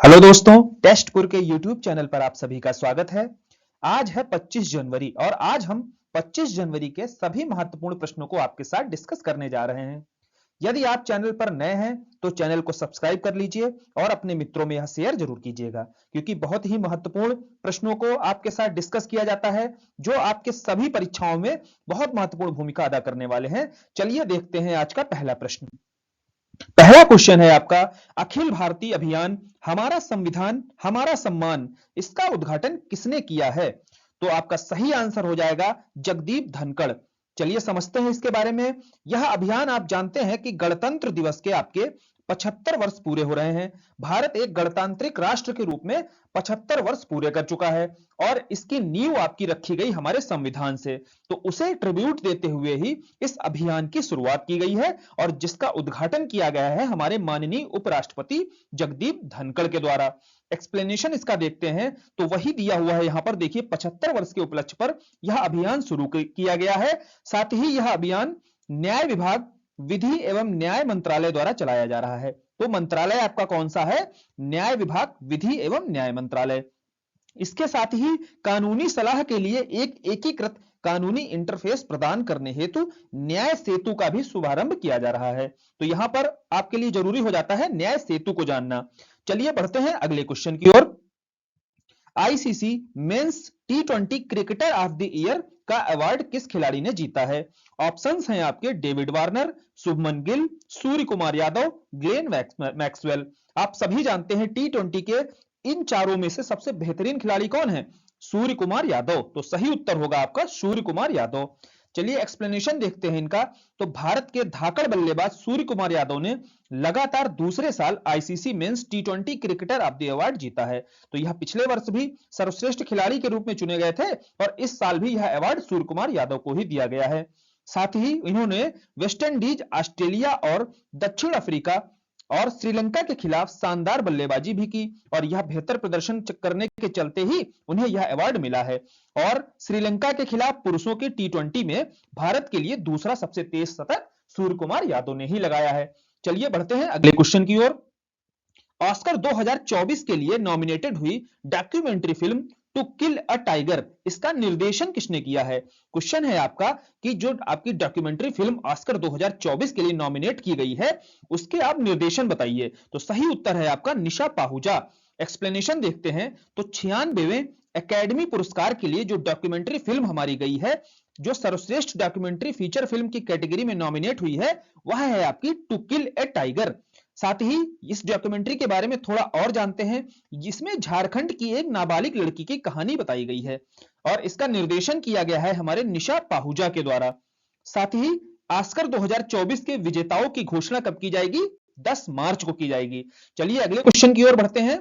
Hello दोस्तों, test कुर के यूट्यूब चैनल पर आप सभी का स्वागत है। आज है 25 जनवरी और आज हम 25 जनवरी के सभी महत्वपूर्ण प्रश्नों को आपके साथ डिस्कस करने जा रहे हैं। यदि आप चैनल पर नए हैं तो चैनल को सब्सक्राइब कर लीजिए और अपने मित्रों में यह शेयर जरूर कीजिएगा, क्योंकि बहुत ही महत्वपूर्ण प्रश्नों को आपके साथ डिस्कस किया जाता है जो आपके सभी परीक्षाओं में बहुत महत्वपूर्ण भूमिका अदा करने वाले हैं। चलिए देखते हैं आज का पहला प्रश्न। पहला क्वेश्चन है आपका, अखिल भारतीय अभियान हमारा संविधान हमारा सम्मान, इसका उद्घाटन किसने किया है? तो आपका सही आंसर हो जाएगा जगदीप धनखड़। चलिए समझते हैं इसके बारे में। यह अभियान आप जानते हैं कि गणतंत्र दिवस के आपके 75 वर्ष पूरे हो रहे हैं। भारत एक गणतांत्रिक राष्ट्र के रूप में 75 वर्ष पूरे कर चुका है और इसकी नींव आपकी रखी गई हमारे संविधान से। तो उसे ट्रिब्यूट देते हुए ही इस अभियान की शुरुआत की गई है और जिसका उद्घाटन किया गया है हमारे माननीय उपराष्ट्रपति जगदीप धनखड़ के द्वारा। एक्सप्लेनेशन इसका देखते हैं तो वही दिया हुआ है यहां पर। देखिए 75 वर्ष के उपलक्ष्य पर यह अभियान शुरू किया गया है। साथ ही यह अभियान न्याय विभाग, विधि एवं न्याय मंत्रालय द्वारा चलाया जा रहा है। तो मंत्रालय आपका कौन सा है? न्याय विभाग, विधि एवं न्याय मंत्रालय। इसके साथ ही कानूनी सलाह के लिए एक एकीकृत कानूनी इंटरफेस प्रदान करने हेतु न्याय सेतु का भी शुभारंभ किया जा रहा है। तो यहां पर आपके लिए जरूरी हो जाता है न्याय सेतु को जानना। चलिए बढ़ते हैं अगले क्वेश्चन की ओर। आईसीसी मेंस टी20 क्रिकेटर ऑफ द ईयर का अवार्ड किस खिलाड़ी ने जीता है? ऑप्शंस हैं आपके David Warner, Shubman Gill, Surya Kumar Yadav, Glenn Maxwell. आप सभी जानते हैं टी20 के इन चारों में से सबसे बेहतरीन खिलाड़ी कौन है? सूर्य कुमार यादव। तो सही उत्तर होगा आपका सूर्य कुमार यादव। चलिए एक्सप्लेनेशन देखते हैं इनका। तो भारत के धाकड़ बल्लेबाज सूर्य कुमार यादव ने लगातार दूसरे साल आईसीसी मेंस टी20 क्रिकेटर ऑफ द अवार्ड जीता है। तो यह पिछले वर्ष भी सर्वश्रेष्ठ खिलाड़ी के रूप में चुने गए थे और इस साल भी यह अवार्ड सूर्य कुमार यादव को ही दिया गया है। साथ ही इन्होंने वेस्ट इंडीज, ऑस्ट्रेलिया और दक्षिण अफ्रीका और श्रीलंका के खिलाफ शानदार बल्लेबाजी भी की और यह बेहतर प्रदर्शन करने के चलते ही उन्हें यह अवार्ड मिला है। और श्रीलंका के खिलाफ पुरुषों के टी20 में भारत के लिए दूसरा सबसे तेज शतक सूर्य कुमार यादव ने ही लगाया है। चलिए बढ़ते हैं अगले क्वेश्चन की ओर। ऑस्कर 2024 के लिए नॉमिनेटेड हुई documentary film to kill a tiger, इसका निर्देशन किसने किया है? क्वेश्चन है आपका कि जो आपकी डॉक्यूमेंट्री फिल्म ऑस्कर 2024 के लिए नॉमिनेट की गई है उसके आप निर्देशन बताइए। तो सही उत्तर है आपका निशा पाहुजा। एक्सप्लेनेशन देखते हैं तो 96वें एकेडमी पुरस्कार के लिए जो डॉक्यूमेंट्री फिल्म हमारी गई है, जो सर्वश्रेष्ठ डॉक्यूमेंट्री फीचर फिल्म की कैटेगरी में नॉमिनेट हुई है, वह है आपकी टू किल ए टाइगर। साथ ही इस डॉक्यूमेंट्री के बारे में थोड़ा और जानते हैं, जिसमें झारखंड की एक नाबालिग लड़की की कहानी बताई गई है और इसका निर्देशन किया गया है हमारे निशा पाहुजा के द्वारा। साथ ही ऑस्कर 2024 के विजेताओं की घोषणा कब की जाएगी? 10 मार्च को की जाएगी। चलिए अगले क्वेश्चन की ओर बढ़ते हैं।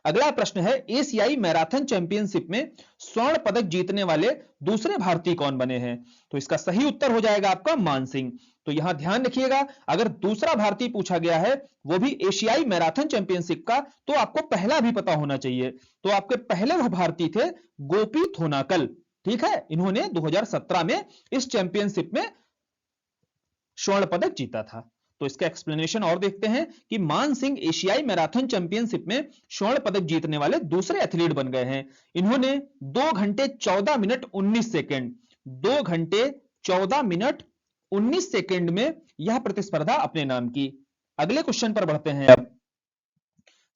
अगला प्रश्न है, एशियाई मैराथन चैंपियनशिप में स्वर्ण पदक जीतने वाले दूसरे भारतीय कौन बने हैं? तो इसका सही उत्तर हो जाएगा आपका मान सिंह। तो यहां ध्यान रखिएगा, अगर दूसरा भारतीय पूछा गया है वो भी एशियाई मैराथन चैंपियनशिप का, तो आपको पहला भी पता होना चाहिए। तो आपके पहले वह भारतीय थे गोपी थोनाकल। ठीक है, इन्होंने 2017 में इस चैंपियनशिप में स्वर्ण पदक जीता था। तो इसका एक्सप्लेनेशन और देखते हैं कि मान सिंह एशियाई मैराथन चैंपियनशिप में स्वर्ण पदक जीतने वाले दूसरे एथलीट बन गए हैं। इन्होंने 2 घंटे 14 मिनट 19 सेकंड 2 घंटे 14 मिनट 19 सेकंड में यह प्रतिस्पर्धा अपने नाम की। अगले क्वेश्चन पर बढ़ते हैं अब।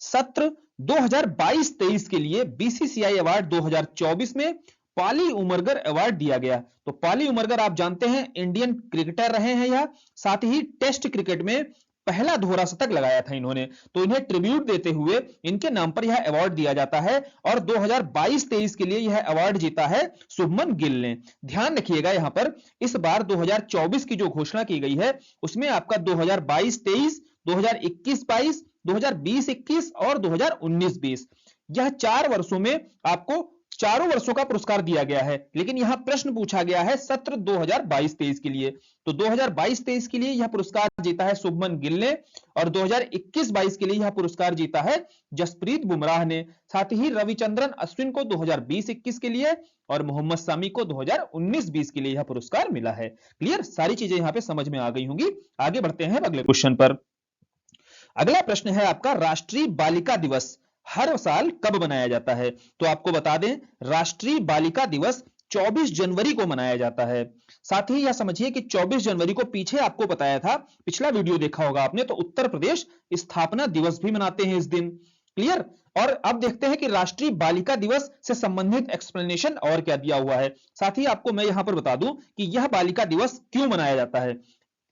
सत्र 2022-23 के लिए बीसीसीआई अवार्ड 2024 में पाली उमरगर अवार्ड दिया गया। तो पाली उमरगर आप जानते हैं इंडियन क्रिकेटर रहे हैं यह, साथ ही टेस्ट क्रिकेट में पहला दोहरा शतक लगाया था इन्होंने। तो इन्हें ट्रिब्यूट देते हुए इनके नाम पर यह अवार्ड दिया जाता है और 2022-23 के लिए यह अवार्ड जीता है शुभमन गिल ने। ध्यान रखिएगा यहां पर इस बार 2024 की जो घोषणा की गई है उसमें आपका 2022-23, 2021-22, 2020-21 और 2019-20, यह 4 वर्षों में आपको चारों वर्षों का पुरस्कार दिया गया है। लेकिन यहां प्रश्न पूछा गया है सत्र 2022-23 के लिए। तो 2022-23 के लिए यह पुरस्कार जीता है शुभमन गिल ने और 2021-22 के लिए यह पुरस्कार जीता है जसप्रीत बुमराह ने। साथ ही रविचंद्रन अश्विन को 2020-21 के लिए और मोहम्मद सामी को 2019-20 के लिए यह पुरस्कार मिला है। क्लियर, सारी चीजें यहां पे समझ में आ गई होंगी। आगे बढ़ते हैं अगले क्वेश्चन पर। अगला प्रश्न है आपका, राष्ट्रीय बालिका दिवस हर साल कब मनाया जाता है? तो आपको बता दें, राष्ट्रीय बालिका दिवस 24 जनवरी को मनाया जाता है। साथ ही यह समझिए कि 24 जनवरी को पीछे आपको बताया था, पिछला वीडियो देखा होगा आपने, तो उत्तर प्रदेश स्थापना दिवस भी मनाते हैं इस दिन। क्लियर? और अब देखते हैं कि राष्ट्रीय बालिका दिवस से संबंधित एक्सप्लेनेशन और क्या दिया हुआ है। साथ ही आपको मैं यहां पर बता दूं कि यह बालिका दिवस क्यों मनाया जाता है।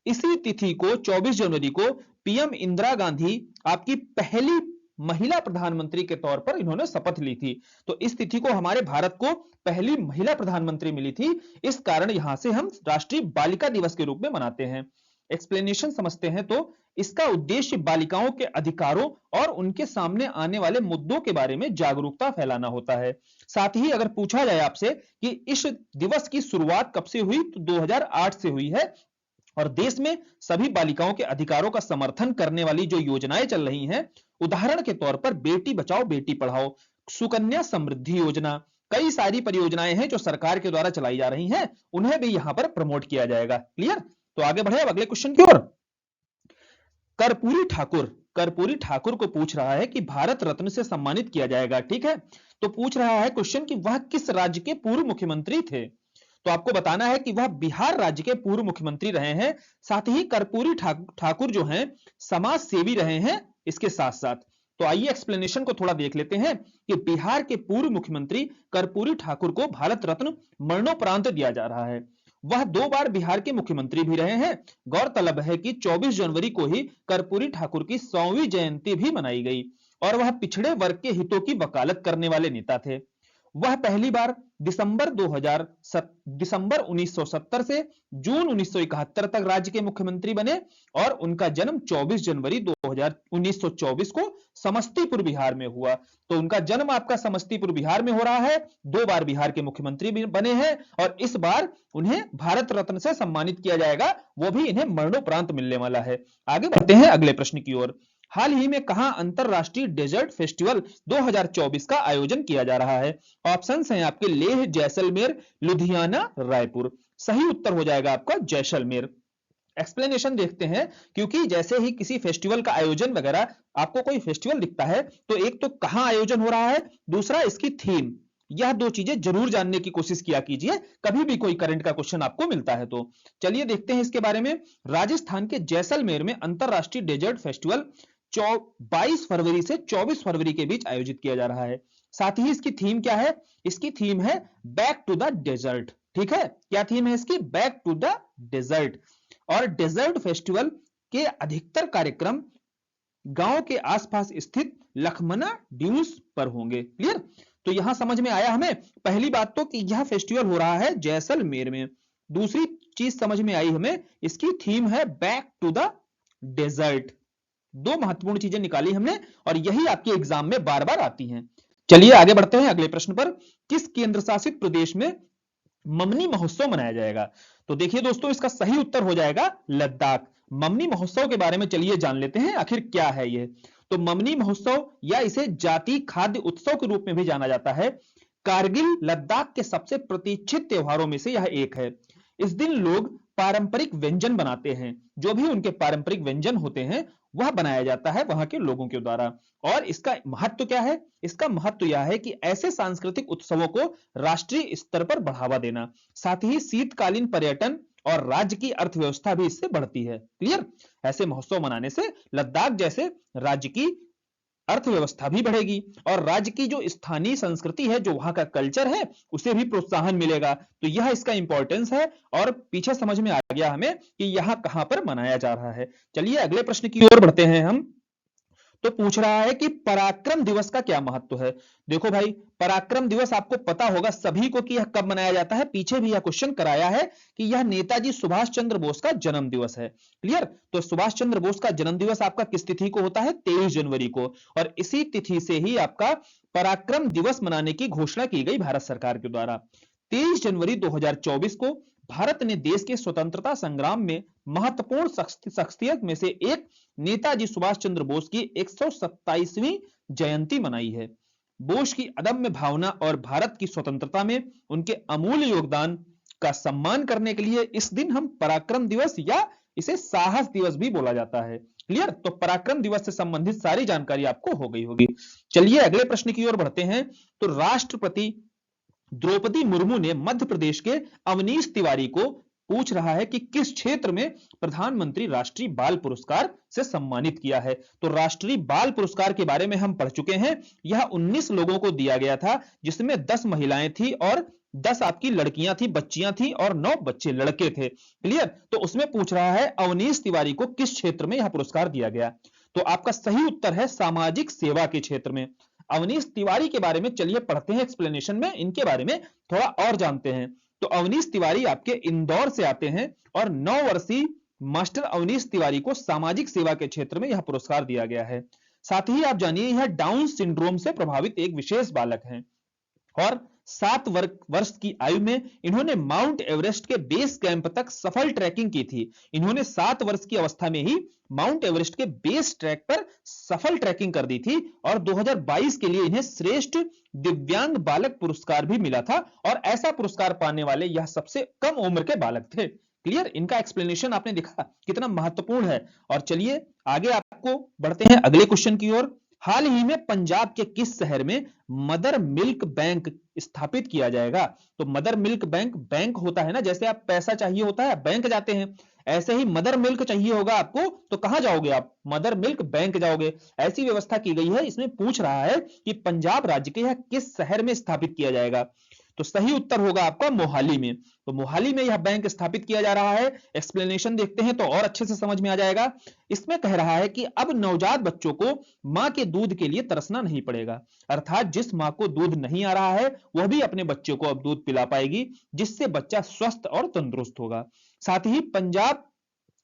इसी तिथि को 24 जनवरी को पीएम इंदिरा गांधी आपकी पहली महिला प्रधानमंत्री के तौर पर इन्होंने शपथ ली थी। तो इस तिथि को हमारे भारत को पहली महिला प्रधानमंत्री मिली थी, इस कारण यहां से हम राष्ट्रीय बालिका दिवस के रूप में मनाते हैं। एक्सप्लेनेशन समझते हैं तो इसका उद्देश्य बालिकाओं के अधिकारों और उनके सामने आने वाले मुद्दों के बारे में जागरूकता फैलाना होता है। साथ ही अगर पूछा जाए आपसे कि इस दिवस की शुरुआत कब से हुई, तो 2008 से हुई है और देश में सभी बालिकाओं के अधिकारों का समर्थन करने वाली जो योजनाएं चल रही हैं, उदाहरण के तौर पर बेटी बचाओ बेटी पढ़ाओ, सुकन्या समृद्धि योजना, कई सारी परियोजनाएं हैं जो सरकार के द्वारा चलाई जा रही हैं, उन्हें भी यहां पर प्रमोट किया जाएगा। क्लियर? तो आगे बढ़े अब अगले क्वेश्चन की ओर। कर्पूरी ठाकुर को पूछ रहा है कि भारत रत्न से सम्मानित किया जाएगा, ठीक है? तो पूछ रहा है क्वेश्चन कि वह किस राज्य के पूर्व मुख्यमंत्री थे? तो आपको बताना है कि वह बिहार राज्य के पूर्व मुख्यमंत्री रहे हैं। साथ ही कर्पूरी ठाकुर जो हैं समाज सेवी रहे हैं इसके साथ साथ। तो आइए एक्सप्लेनेशन को थोड़ा देख लेते हैं कि बिहार के पूर्व मुख्यमंत्री कर्पूरी ठाकुर को भारत रत्न मरणोपरांत दिया जा रहा है। वह 2 बार बिहार के मुख्यमंत्री भी रहे हैं। गौरतलब है कि 24 जनवरी को ही कर्पूरी ठाकुर की 100वीं जयंती भी मनाई गई और वह पिछड़े वर्ग के हितों की वकालत करने वाले नेता थे। वह पहली बार दिसंबर 1970 से जून 1971 तक राज्य के मुख्यमंत्री बने और उनका जन्म 24 जनवरी 1924 को समस्तीपुर बिहार में हुआ। तो उनका जन्म आपका समस्तीपुर बिहार में हो रहा है, 2 बार बिहार के मुख्यमंत्री भी बने हैं और इस बार उन्हें भारत रत्न से सम्मानित किया जाएगा, वो भी इन्हें मरणोपरांत मिलने वाला है। आगे बढ़ते हैं अगले प्रश्न की ओर। हाल ही में कहां अंतरराष्ट्रीय डेजर्ट फेस्टिवल 2024 का आयोजन किया जा रहा है? ऑप्शंस हैं आपके लेह, जैसलमेर, लुधियाना, रायपुर। सही उत्तर हो जाएगा आपका जैसलमेर। एक्सप्लेनेशन देखते हैं, क्योंकि जैसे ही किसी फेस्टिवल का आयोजन वगैरह आपको कोई फेस्टिवल दिखता है तो एक तो कहां आयोजन हो रहा है, दूसरा इसकी थीम, यह 2 चीजें जरूर जानने की कोशिश किया कीजिए कभी भी कोई करंट का क्वेश्चन आपको मिलता है तो। चलिए देखते हैं इसके बारे में। राजस्थान के जैसलमेर में अंतरराष्ट्रीय डेजर्ट फेस्टिवल 22 फरवरी से 24 फरवरी के बीच आयोजित किया जा रहा है। साथ ही इसकी थीम क्या है? इसकी थीम है बैक टू द डेजर्ट। ठीक है, क्या थीम है इसकी? Back to the desert. और डेजर्ट फेस्टिवल के अधिकतर कार्यक्रम गांव के आसपास स्थित लखमना ड्यूज पर होंगे। क्लियर? तो यहां समझ में आया हमें पहली बात तो कि यह फेस्टिवल हो रहा है जैसलमेर में। दूसरी चीज समझ में आई हमें, इसकी थीम है बैक टू द डेजर्ट। 2 महत्वपूर्ण चीजें निकाली हमने और यही आपके एग्जाम में बार बार आती हैं। चलिए आगे बढ़ते हैं अगले प्रश्न पर। किस केंद्र शासित प्रदेश में ममनी महोत्सव मनाया जाएगा? तो देखिए दोस्तों, इसका सही उत्तर हो जाएगा लद्दाख। ममनी महोत्सव के बारे में चलिए जान लेते हैं आखिर क्या है ये। तो ममनी महोत्सव या इसे जातीय खाद्य उत्सव के रूप में भी जाना जाता है, कारगिल लद्दाख के सबसे प्रतीक्षित त्योहारों में से यह एक है। इस दिन लोग पारंपरिक व्यंजन बनाते हैं, जो भी उनके पारंपरिक व्यंजन होते हैं वह बनाया जाता है वहां के लोगों के द्वारा। और इसका महत्व क्या है? इसका महत्व यह है कि ऐसे सांस्कृतिक उत्सवों को राष्ट्रीय स्तर पर बढ़ावा देना, साथ ही शीतकालीन पर्यटन और राज्य की अर्थव्यवस्था भी इससे बढ़ती है। क्लियर? ऐसे महोत्सव मनाने से लद्दाख जैसे राज्य की अर्थव्यवस्था भी बढ़ेगी और राज्य की जो स्थानीय संस्कृति है, जो वहां का कल्चर है, उसे भी प्रोत्साहन मिलेगा। तो यह इसका इंपॉर्टेंस है और पीछे समझ में आ गया हमें कि यहां कहां पर मनाया जा रहा है। चलिए अगले प्रश्न की ओर बढ़ते हैं हम। तो पूछ रहा है कि पराक्रम दिवस का क्या महत्व है? देखो भाई, पराक्रम दिवस आपको पता होगा सभी को कि यह कब मनाया जाता है। पीछे भी यह क्वेश्चन कराया है कि यह नेताजी सुभाष चंद्र बोस का जन्म दिवस है। क्लियर? तो सुभाष चंद्र बोस का जन्म दिवस आपका किस तिथि को होता है? 23 जनवरी को। और इसी तिथि से ही आपका पराक्रम दिवस मनाने की घोषणा की गई भारत सरकार के द्वारा। 23 जनवरी 2024 को भारत ने देश के स्वतंत्रता संग्राम में महत्वपूर्ण शख्सियत में से एक नेताजी सुभाष चंद्र बोस की 127वीं जयंती मनाई है। बोस की अदम्य भावना और भारत की स्वतंत्रता में उनके अमूल्य योगदान का सम्मान करने के लिए इस दिन हम पराक्रम दिवस या इसे साहस दिवस भी बोला जाता है। क्लियर? तो पराक्रम दिवस से संबंधित सारी जानकारी आपको हो गई होगी। चलिए अगले प्रश्न की ओर बढ़ते हैं। तो राष्ट्रपति द्रौपदी मुर्मू ने मध्य प्रदेश के अवनीश तिवारी को पूछ रहा है कि किस क्षेत्र में प्रधानमंत्री राष्ट्रीय बाल पुरस्कार से सम्मानित किया है। तो राष्ट्रीय बाल पुरस्कार के बारे में हम पढ़ चुके हैं। यह 19 लोगों को दिया गया था, जिसमें 10 महिलाएं थी और 10 आपकी लड़कियां थी, बच्चियां थी और 9 बच्चे लड़के थे। क्लियर? तो उसमें पूछ रहा है अवनीश तिवारी को किस क्षेत्र में यह पुरस्कार दिया गया। तो आपका सही उत्तर है सामाजिक सेवा के क्षेत्र में। अवनीश तिवारी के बारे में चलिए पढ़ते हैं, एक्सप्लेनेशन में इनके बारे में थोड़ा और जानते हैं। तो अवनीश तिवारी आपके इंदौर से आते हैं और 9 वर्षीय मास्टर अवनीश तिवारी को सामाजिक सेवा के क्षेत्र में यह पुरस्कार दिया गया है। साथ ही आप जानिए यह डाउन सिंड्रोम से प्रभावित एक विशेष बालक हैं और 7 वर्ष की आयु में इन्होंने माउंट एवरेस्ट के बेस कैंप तक सफल ट्रैकिंग की थी। इन्होंने 7 वर्ष की अवस्था में ही माउंट एवरेस्ट के बेस ट्रैक पर सफल ट्रैकिंग कर दी थी और 2022 के लिए इन्हें श्रेष्ठ दिव्यांग बालक पुरस्कार भी मिला था और ऐसा पुरस्कार पाने वाले यह सबसे कम उम्र के बालक थे। क्लियर? इनका एक्सप्लेनेशन आपने देखा कितना महत्वपूर्ण है। और चलिए आगे आपको बढ़ते हैं अगले क्वेश्चन की ओर। हाल ही में पंजाब के किस शहर में मदर मिल्क बैंक स्थापित किया जाएगा। तो मदर मिल्क बैंक, बैंक होता है ना, जैसे आप पैसा चाहिए होता है बैंक जाते हैं, ऐसे ही मदर मिल्क चाहिए होगा आपको तो कहां जाओगे आप, मदर मिल्क बैंक जाओगे। ऐसी व्यवस्था की गई है। इसमें पूछ रहा है कि पंजाब राज्य के यह किस शहर में स्थापित किया जाएगा। तो सही उत्तर होगा आपका मोहाली में। तो मोहाली में यह बैंक स्थापित किया जा रहा है। एक्सप्लेनेशन देखते हैं तो और अच्छे से समझ में आ जाएगा। इसमें कह रहा है कि अब नवजात बच्चों को मां के दूध के लिए तरसना नहीं पड़ेगा, अर्थात जिस मां को दूध नहीं आ रहा है वह भी अपने बच्चे को अब दूध पिला पाएगी, जिससे बच्चा स्वस्थ और तंदुरुस्त होगा। साथ ही पंजाब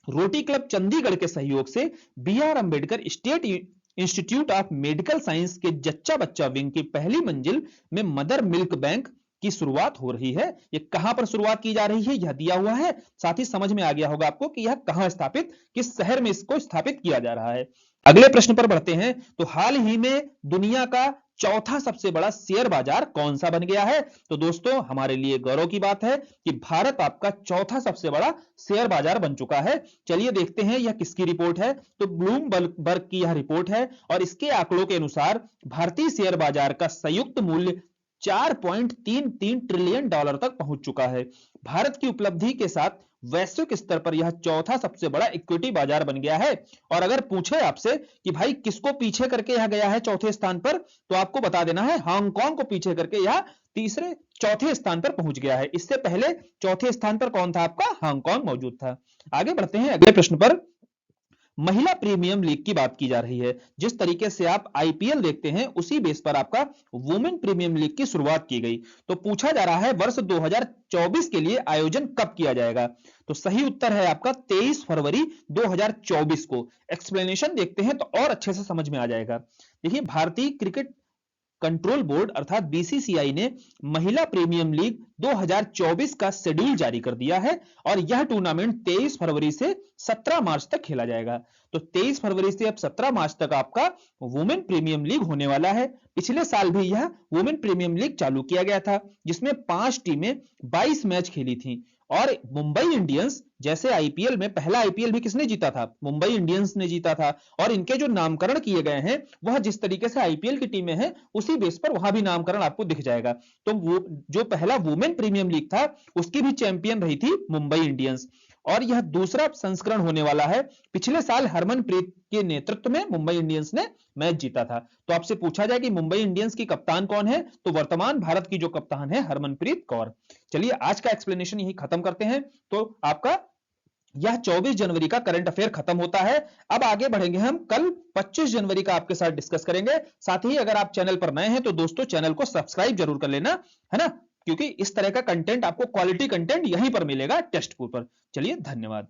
रोटी क्लब चंडीगढ़ के सहयोग से B R. Ambedkar state institute of medical science के जच्चा बच्चा विंग की पहली मंजिल में मदर मिल्क बैंक की शुरुआत हो रही है। ये कहां पर शुरुआत की जा रही है यह दिया हुआ है। साथ ही समझ में आ गया होगा आपको कि यह कहां स्थापित, किस शहर में इसको स्थापित किया जा रहा है। अगले प्रश्न पर बढ़ते हैं। तो हाल ही में दुनिया का चौथा सबसे बड़ा शेयर बाजार कौन सा बन गया है। तो दोस्तों हमारे लिए गौरव की बात है कि भारत आपका चौथा सबसे बड़ा शेयर बाजार बन चुका है। चलिए देखते हैं यह किसकी रिपोर्ट है। तो ब्लूमबर्ग की यह रिपोर्ट है और इसके आंकड़ों के अनुसार भारतीय शेयर बाजार का संयुक्त मूल्य 4.33 ट्रिलियन डॉलर तक पहुंच चुका है। भारत की उपलब्धि के साथ वैश्विक स्तर पर यह चौथा सबसे बड़ा इक्विटी बाजार बन गया है। और अगर पूछे आपसे कि भाई किसको पीछे करके यह गया है चौथे स्थान पर, तो आपको बता देना है हांगकांग को पीछे करके यह चौथे स्थान पर पहुंच गया है। इससे पहले चौथे स्थान पर कौन था आपका, हांगकांग मौजूद था। आगे बढ़ते हैं अगले प्रश्न पर। महिला प्रीमियम लीग की बात की जा रही है। जिस तरीके से आप आईपीएल देखते हैं उसी बेस पर आपका वुमेन प्रीमियम लीग की शुरुआत की गई। तो पूछा जा रहा है वर्ष 2024 के लिए आयोजन कब किया जाएगा। तो सही उत्तर है आपका 23 फरवरी 2024 को। एक्सप्लेनेशन देखते हैं तो और अच्छे से समझ में आ जाएगा। देखिए भारतीय क्रिकेट कंट्रोल बोर्ड अर्थात बीसीसीआई ने महिला प्रीमियम लीग 2024 का शेड्यूल जारी कर दिया है और यह टूर्नामेंट 23 फरवरी से 17 मार्च तक खेला जाएगा। तो 23 फरवरी से अब 17 मार्च तक आपका वुमेन प्रीमियम लीग होने वाला है। पिछले साल भी यह वुमेन प्रीमियम लीग चालू किया गया था, जिसमें 5 टीमें 22 मैच खेली थी और मुंबई इंडियंस, जैसे आईपीएल में पहला आईपीएल भी किसने जीता था, मुंबई इंडियंस ने जीता था। और इनके जो नामकरण किए गए हैं वह जिस तरीके से आईपीएल की टीमें हैं उसी बेस पर वहां भी नामकरण आपको दिख जाएगा। तो वो जो पहला वुमेन प्रीमियम लीग था उसकी भी चैंपियन रही थी मुंबई इंडियंस और यह दूसरा संस्करण होने वाला है। पिछले साल हरमनप्रीत के नेतृत्व में मुंबई इंडियंस ने मैच जीता था। तो आपसे पूछा जाए कि मुंबई इंडियंस की कप्तान कौन है, तो वर्तमान भारत की जो कप्तान है हरमनप्रीत कौर। चलिए आज का एक्सप्लेनेशन यही खत्म करते हैं। तो आपका यह 24 जनवरी का करंट अफेयर खत्म होता है। अब आगे बढ़ेंगे हम, कल 25 जनवरी का आपके साथ डिस्कस करेंगे। साथ ही अगर आप चैनल पर नए हैं तो दोस्तों चैनल को सब्सक्राइब जरूर कर लेना, है ना, क्योंकि इस तरह का कंटेंट आपको क्वालिटी कंटेंट यहीं पर मिलेगा टेस्ट पर। चलिए धन्यवाद।